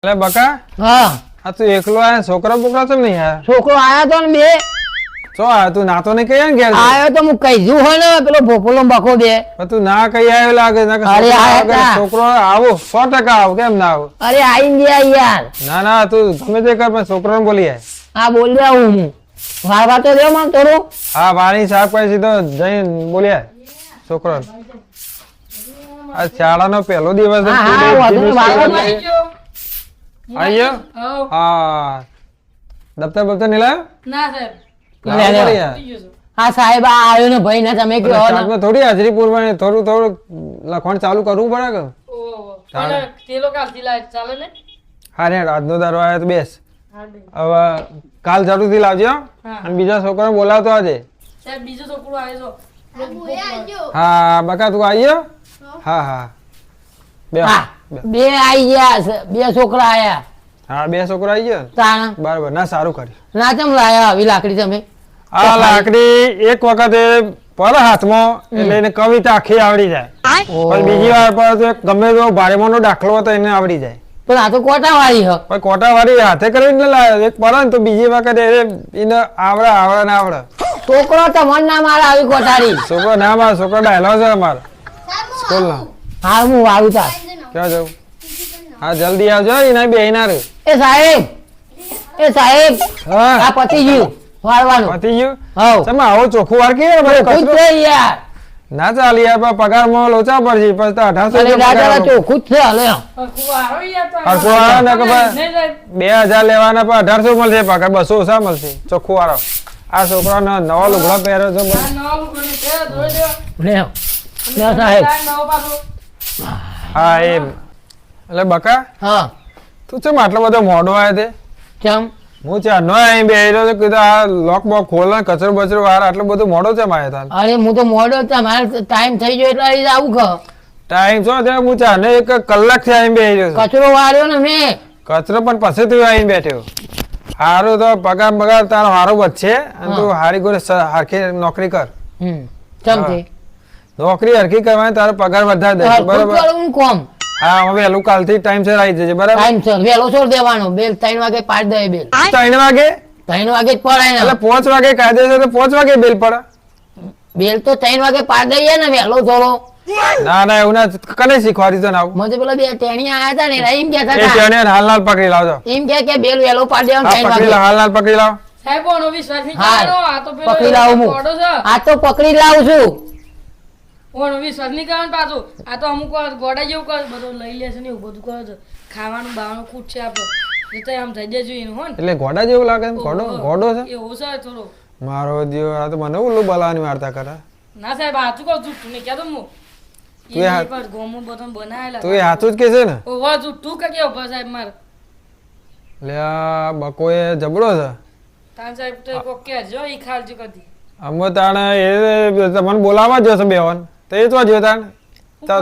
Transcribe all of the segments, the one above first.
અલે બકા હા આ તું એકલો આયા છોકરા બોકરા તો નહીં આયા છોકરો આયો તો ને બે તો આ તું નાતો ને કઈ ઘેર આયો તો હું કહીજું હોય ને પેલો ભોપલો બકો બે તું ના કઈ આવ્યો લાગે ના કે અરે આયા તા. છોકરો આવો 100% આવો કેમ ના આવો અરે આઈ ગયા યાર ના ના તું ગમે તે કર પણ છોકરાને બોલી આય આ બોલ રહ્યા હું વારવા તો દે મને થોડું હા વાણી સાફ કરી સીધો જઈને બોલી આય છોકરાને આ શાળાનો પહેલો દિવસ છે. હા, હા, વાંધો નહીં, વાંધો નહીં. આયો હા દફતર બફતર નહીં લાવ્યો? ના સાહેબ લે, લે. લાવો યાર. હા સાહેબ આ આવ્યો ને ભાઈ ને તમે અને કહો ને સ્ટાર્ટમાં થોડી હાજરી પૂરવાની થોડું થોડું લખવાનું ચાલુ કરવું પડે કે ઓહો પણ તે લોકો કાલથી લાય ચાલે ને હા રે આજનો દારો આવ્યો તો બેસ હા બે. હવે કાલ જરૂરથી લાવજો હો. હા. અને બીજા છોકરાને બોલાવતો આજે સાહેબ બીજો છોકરો આવ્યો છો હા બકા તું આવી ગયો હા હા બે હા બે. બે આઈ ગયા છે, બે છોકરા આયા હા બે છોકરા આવી ગયા ને? તાણ બરાબર ના સારું કર્યું ના ચમ લાયા આવી લાકડી તમે આ લાકડી એક વખતે પર હાથમાં એટલે એને કવિતા આખી આવડી જાય પણ બીજી વાર પર તો એક ગમે તેવો ભારેમાનો દાખલો હતો એને આવડી જાય પણ આ તો કોટા વાળી હ પણ કોટા વાળી હાથે કરીને લાવ્યો એક પર ને તો બીજી વખતે એને આવડે ને આવડે છોકરો તમને ના મારે આવી કોટારી છોકરો ના મારે છોકરો ડાયલો છે અમારે સ્કૂલ ના હા હું વાળું તાર ક્યાં જવું હા જલ્દી આવજો એના બે ના રે એ સાહેબ હા આ પતી ગયું વાળવાનું પતી ગયું હવ તમે આવો ચોખ્ખું વાર કે ખુદ કચરો છે યાર ના ચાલી યાર પણ પગારમાં લોચા પડશે પછી તો 1800 અરે રૂપિયા દાદા પગાર ચોખ્ખું જ છે હાલે હરખું આરો યાર તો હરખું આરો ને કે ભાઈ. નહીં સાહેબ 2000 લેવાના પણ 1800 મળશે પગાર 200 ઓછા મળશે ચોખ્ખું વાળો આ છોકરાનો નવા લુગડા પહેર્યો છે આ નવા લોકોને કહે ધોઈ દો લે લે સાહેબ નવો પાછો હા એમ એટલે બકા હા તું ચમ આટલો બધો મોડો આવ્યો તે ચમ હું ચારનો અહીં બેહી તો કીધું આ લોક બોક ખોલ ને કચરો બચરો વાર આટલો બધો મોડો ચમ આવ્યો તાર અરે હું તો મોડો હતા મારે ટાઈમ થઈ ગયો એટલે અહીં આવું કે ટાઈમ શું થયો હું ચારને એક કલાકથી અહીં બેહી રહ્યો છું કચરો વાળ્યો ને મેં કચરો પણ પછી તું અહીં બેઠ્યો હારું તો પગાર બગાર તારો હારો બચશે અને તું હારી ગોરે હારખી નોકરી કર ચમ તે નોકરી હરખી કરવાની તારો પગાર વધારે દે બરાબર કરવું કોમ હા હવે વહેલું કાલથી ટાઈમસર આવી જજે બરાબર ટાઈમ સર વહેલો છોડ દેવાનો બેલ 3 વાગે પાડ દે બેલ 3 વાગે 3 વાગે જ પડાય એટલે ને 5 વાગે કાયદેસર તો 5 વાગે બિલ પડે બેલ તો 3 વાગે પાડ દઈએ ને વહેલો થોડો ના ના એવું ના કને શીખવાડી તો ના આવું મને પેલા બે ટેણી આયા હતા ને એમ કહેતા એ હતા તેને હાલ હાલ પકડી લાવજો એમ કે બેલ વહેલો પાડ દેવાનો હા 3 પકડી વાગે લાવ હાલ હાલ પકડી લાવ સાહેબ ઓનો વિશ્વાસ નહીં હા. કરવાનો આ તો પેલો પકડી લાવું હું કોડો છે આ તો પકડી લાવું છું ઓનો વિશ્વાસ નહીં કરવાનો પાછું આ તો અમુક વાર ગોડા જેવું કરે બધું લઈ લેશે ને એવું બધું કરે છે ખાવાનું બાવાનું ખુદ છે આપણે એ તો આમ થઈ જજો એનું હો ને એટલે ઘોડા જેવું લાગે એમ ઘોડો ઘોડો છે એવું છે થોડો મારો જીવ આ તો મને ઉલ્લુ બલાવાની વાર્તા કરે ના સાહેબ હાચું કહું જુઠ્ઠું નહીં કહેતો હું તું એ એક વાર ગોમો બધો બનાવેલા તું એ સાચું જ કે છે ને ઓવા જુઠ્ઠું કે કેવું ભાઈ સાહેબ મારે એટલે આ બકો એ જબડો છે તાન સાહેબ તો કોક કે જો ઈ ખાલજી કરી અમે તાણે એ તમને બોલાવવા જશો બેવાન તો એ તો જો તાણ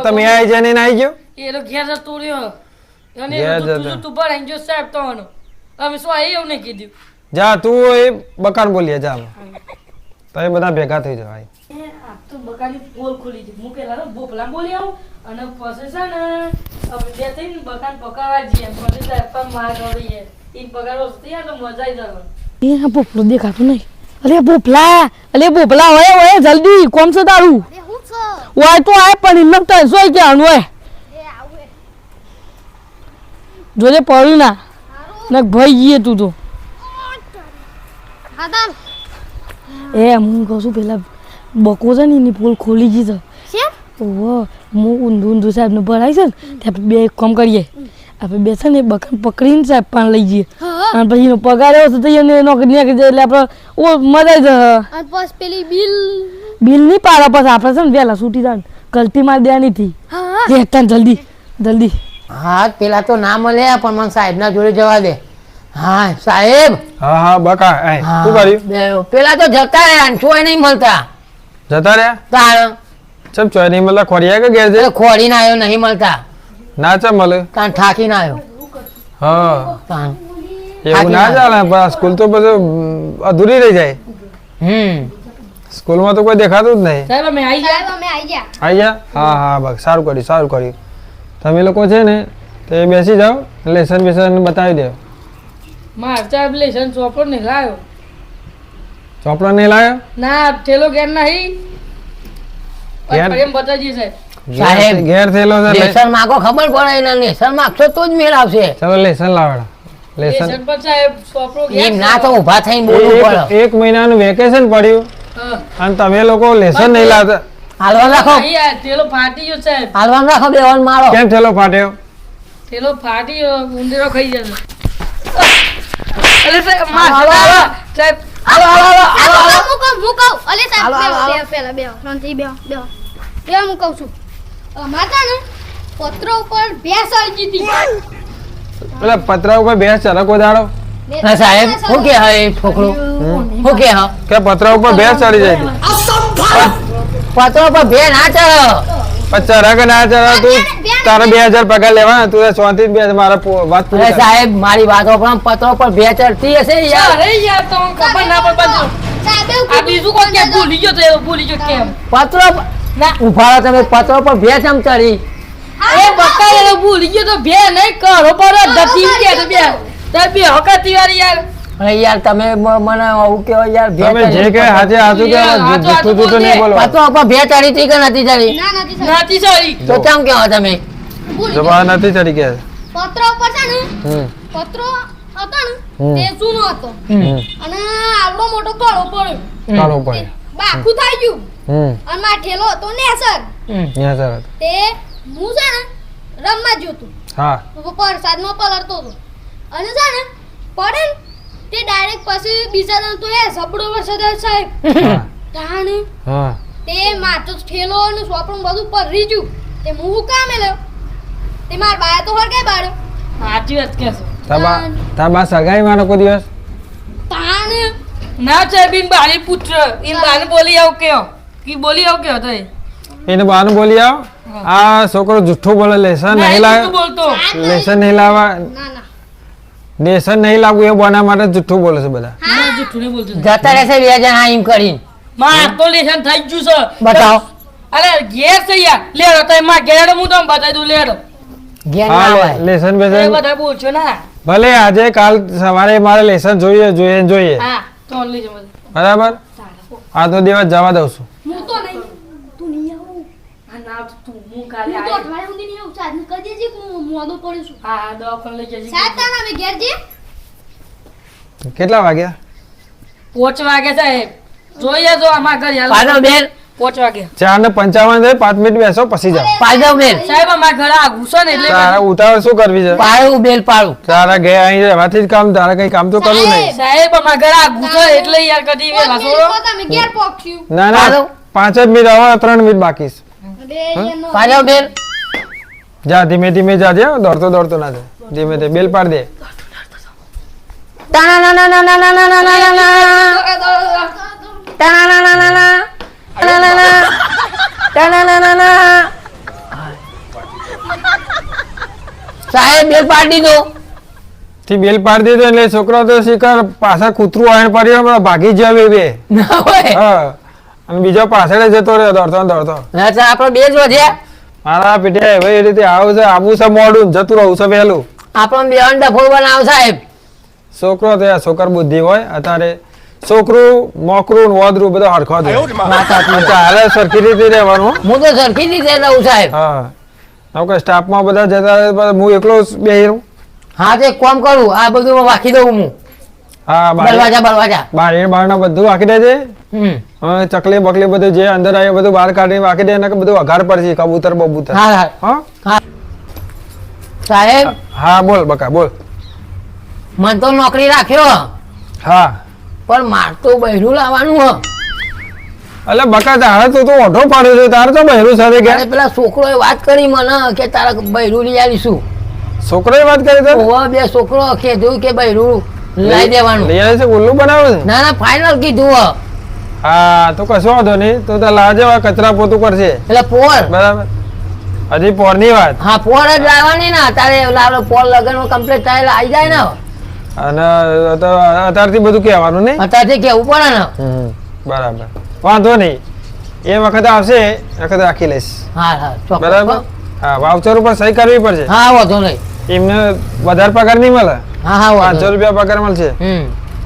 તમે આવી જાય ને આવી ગયો એ લોકો ઘેર જતો રહ્યો અને ઘેર જુઠ્ઠું જતો. જુઠ્ઠું ભરાઈને જો સાહેબ તો આનો અમે શું આ એવું નહીં કીધું જા તું એ બકાન બોલીએ જા તમે બધા ભેગા થઈ જાવ આઈ. એ આ તો બકાની પોલ ખુલી છે હું પેલા તો ભોપલા બોલી આવું અને પછી છે ને આપણે બે થઈને બકાન પકાવવા જઈએ પછી સાહેબ પણ માર ગળીએ ઈ પગારો ત્યાં તો મજા આવી જવાનું એ ભોપલો દેખાતો નહીં અરે ભોપલા હોય જલ્દી કોમ છે તારું હોય તો આય પણ હિંમત તો હસો કે આનું હોય જોજે પડ્યું ના ને ભાઈ ગઈએ તું તો એ હું કહું છું પેલા બકો છે ને એની પોલ ખોલી ગઈ છે ઓહો હું ઊંધું સાહેબને ભરાય છે ને ત્યાં બે એક કામ કરીએ આપણે બે છે ને બકન પકડીને સાહેબ પાન લઈ જઈએ અને પછી એનો પગાર એવો તો એને નોકરી નીકળી જાય એટલે આપણે ઓ મજા જ અને બસ પેલી બિલ બિલ નહીં પાડે પછી આપણે છે ને વહેલા છૂટી જાય ગલતી મારી દેવાની હતી દેખતા જલ્દી જલ્દી હા પેલા તો ના મળે પણ મને સાહેબ ના જોડે જવા દે હા સાહેબ હા હા બકા આય હા, શું કર્યું બે- પેલા તો જતા રહ્યા છોય નહીં મળતા જતા રહ્યા તાણ ચમ ચોય નહીં મળતા ખોરિયા કે ઘેર છે ખોડી ના આવ્યો નહીં મળતા ના ચમ મળે તાણ થાકી ના આવ્યો હા તાણ એવું ના ચાલે પણ સ્કૂલ તો બધું અધૂરી રહી જાય સ્કૂલમાં તો કોઈ દેખાતું જ નહીં સાહેબ અમે આવી ગયા સાહેબ અમે આવી ગયા આઈ જા હા હા બસ સારું કર્યું તમે લોકો છે ને તો એ બેસી જાઓ લેસન બેસન બતાવી દો. માર સાહેબ લેશન ચોપડો નહીં લાવ્યો. ચોપડો નહીં લાવ્યો? ના થેલો ઘેર નહીં. ઘેર? એમ બતાવજી સાહેબ. સાહેબ, ઘેર થયેલો છે લેસન માંગો ખબર પડે એને લેસન માંગશો તો જ મેળ આવશે. ચલો લેસન લાવડા. લેસન લેશન પર સાહેબ ચોપડો ઘેર એમ ના તો ઊભા થઈને બોલવું પડે. એક મહિનાનું વેકેશન પડ્યું હા. અને તમે લોકો લેસન નહીં લાવતા. હાલવા રાખો, નહીં આ થેલો ફાટી ગયો સાહેબ. હાલવા રાખો, બેવાન મારો. કેમ થયેલો ફાટ્યો? થેલો ફાટી ગયો ઉંદરો ખાઈ જશે. અરે સાહેબ હાલો, હાલો, હાલો. સાહેબ હાલો, હાલો, હાલો, હાલો, હાલો. હું કહું અલે સાહેબ હાલો, હાલો, હાલો. પેલા બે શાંતિ બે હું કહું છું માતા ને પત્ર ઉપર ભેંસ આવી હતી. પેલા પતરા ઉપર બે ચરકો દાડો ના સાહેબ, શું કે હા એ છોકરો? શું કે હા? કે પતરા ઉપર બે ચડી જાય છે. પત્રો પર બે ના ચડો. પણ ચરક ના ચડે તું તારે 2000 પગાર લેવાના તું શાંતિ બે મારા વાત પૂરી અરે કર. સાહેબ, મારી વાતો પણ પત્રો પર બે ચડતી હશે યાર. અરે યાર તો ખબર ના પણ બધું સાહેબ આ બીજું કોઈ કેમ ભૂલી ગયો તો એ ભૂલી ગયો કેમ પત્રો ના ઉભા રહો તમે, પત્રો પર બે ચમ ચડી. એ બકા એ ભૂલી ગયો તો બે નહીં કરો પર ધતી કે તો બે તાર બે હકતી વાળી યાર અરે યાર તમે મને આવું કેવો યાર બે તમે જે ચડી. કે હાજે હાજુ કે યાર, હાચું જૂઠું જૂઠું નહીં બોલો. પત્રો પર બે ચડી હતી કે નથી ચડી? ના નથી સાહેબ નાતી સારી તો કેમ કેવો તમે? ભૂલી જવાન નથી ચડી ગયા. ગયો. પત્ર ઉપર છે ને હમ પત્રો હતો ને હમ. તે જૂનો હતો હમ. અને આવડો મોટો કળો પડ્યો કાળો પડે. બાખું થઈ ગયું હમ અને માર ઠેલો હતો નેસર ત્યાં સર તે હું છે ને રમવા જોતું હા વરસાદમાં પલળતો હતો અને છે ને પડે ને તે ડાયરેક્ટ પછી બીજા દન તો એ સબડો વરસાદ આવે સાહેબ હા તાણ હા તે મારતો ઠેલો અને સોપડું બધું પલળી ગયું તે હું કામે લ્યો તે માર બાયા તો હરગાઈ બાળ્યો સાચી વાત કે તા બા સગાઈ મારો કોઈ દિવસ તાણ ના છે બિન બારી પુત્ર ઇન બાને બોલી આવ કયો કી બોલી આવ કયો તો એને બાનું બોલી આવ આ છોકરો જુઠ્ઠું બોલે લેસન નહીં લાવ બોલતો લેસન નહીં લાવવા ના ના લેસન નહીં લાવવું એ બોના માટે જુઠ્ઠું બોલે છે બધા. ના જૂઠું નહીં બોલતો જતા રહેશે બે જણા એમ કરીને. માર તો લેશન થઈ ગયું છે બતાવો. અરે ઘેર છે યાર લેડો તો માં ઘેર હું તમને બતાવી દઉં લેડો ઘેર ના હા હોય. લેસન એ બેસન બધા બોલશો ના ભલે આજે કાલ સવારે મારે લેસન જોઈએ જોઈએ ને જોઈએ હા તો લઈ જવા બરાબર આ તો દિવસ જવા દઉં છું. હું તો નહીં તું નહીં આવું હા ના તો તું હું કાલે હું તો આવી અઠવાડિયા સુધી નહીં આવું સાહેબ કહી દેજે કે હું મોડો પડ્યો છું હા હા દવાખાને લઈ જજે સાહેબ તારા અમે ઘેર જઈએ કેટલા વાગ્યા? 5 વાગે સાહેબ જોઈએ જો આમાં ઘર હાલ પાડો બેન, 5 વાગે 4:55 થાય 5 મિનિટ બેસો પછી જાઓ. પાડો બેન, સાહેબ અમારા ઘર આ ઘૂસો ને એટલે તારા ઉતાવળ શું કરવી છે? પાડું બેન પાડું. તારા ઘરે અહીં રહેવાથી જ કામ તારા કઈ કામ તો કરવું નહીં. સાહેબ અમારા ઘર આ ઘૂસો એટલે યાર કદી વેલા છોડો તમે ઘેર પહોંચ્યું ના ના પાડો. 5 જ મિનિટ હવે 3 મિનિટ બાકી છે. અરે એનો પાડો બેન. જા ધીમે ધીમે જાજે હો, દોડતો દોડતો ના જાય. ધીમે ધીમે બેલ પાડ દે. ટાણા ના ના ના ના ના ના ના ના ના. ટાણા ના ના ના ના. ટાણા ના ના. ટાણા ના ના ના. સાહેબ બેલ પાડી દો. થી બેલ પાડ દીધો એટલે છોકરો તો શીખર પાછળ કૂતરું આવીને પડ્યો હમણાં ભાગી જાવે બે. ના હોય. હા અને બીજો પાછળ જતો રહ્યો દોડતો ને દોડતો. ના તો આપણે બે જ વધ્યા. મારા પીઠે ભાઈ એ રીતે આવું છે આવું છે મોડું ને જતું રહું છે વહેલું. આપણને બે ડફોળ બનાવ સાહેબ. છોકરો તો છોકર બુદ્ધિ હોય અત્યારે છોકરું મોકરું ને વોદરું બધું હરખો દે. વાત સાચી છે. હારે સરખી રીતે રહેવાનું. હું તો સરખી રીતે રહું સાહેબ. હા હવે કે સ્ટાફમાં બધા જતા રહે તો હું એકલો જ બેહી રહું. હા તો એક કામ કરું, આ બધું વાંખી દઉં હું. હા બરવાજા બરવાજા. બારી બારણા બધું વાંકી દેજે. હમ. હવે ચકલી બકલી બધું જે અંદર આવ્યું બધું બહાર કાઢીને વાંકી દે ને કે બધું વઘાર પડશે કબૂતર બબૂતર. હા હા હા હા. સાહેબ હા બોલ બકા બોલ. મને તો નોકરી રાખ્યો હા પણ માર તો બહેરું લાવવાનું હ. એટલે બકા તારે તો તું ઓઢો પાડ્યો છે તારે તો બહેરું સાથે અરે ગયા. પેલા છોકરોએ વાત કરી મને કે તારા બહેરું લઈ આવીશું. છોકરોએ વાત કરી તો ઓવા બે છોકરો કીધું કે બહેરું લઈ દેવાનું. લઈ આવે છે ઉલ્લુ બનાવે છે. ના ના ફાઇનલ કીધું હ. હા તો કશો વાંધો નહીં તો તાર લાવજે હવે કચરા પોતું કરશે એટલે પોર. બરાબર હજી પોરની વાત. હા પોર જ લાવવાની ને તારે લાવલો પોર લગન કમ્પ્લીટ થાય એટલે આવી જાય ને. અને તો અત્યારથી બધું કહેવાનું નહીં. અત્યારથી કેવું પડે ને. બરાબર વાંધો નહીં એ વખત આવશે એ વખત રાખી લઈશ. હા હા ચોક્કસ. બરાબર હા વાઉચર ઉપર સહી કરવી પડશે. હા વાંધો નહીં. એમને વધારે પગાર નહીં મળે, હા હા 500 રૂપિયા પગાર મળશે તો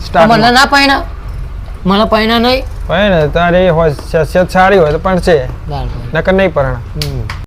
સ્ટાર્ટ. મને ના પાયણા, મને પાયણા નહીં. પણ ને તારી હોય શેત સારી હોય તો પણ છે, નકર નહીં પરણા.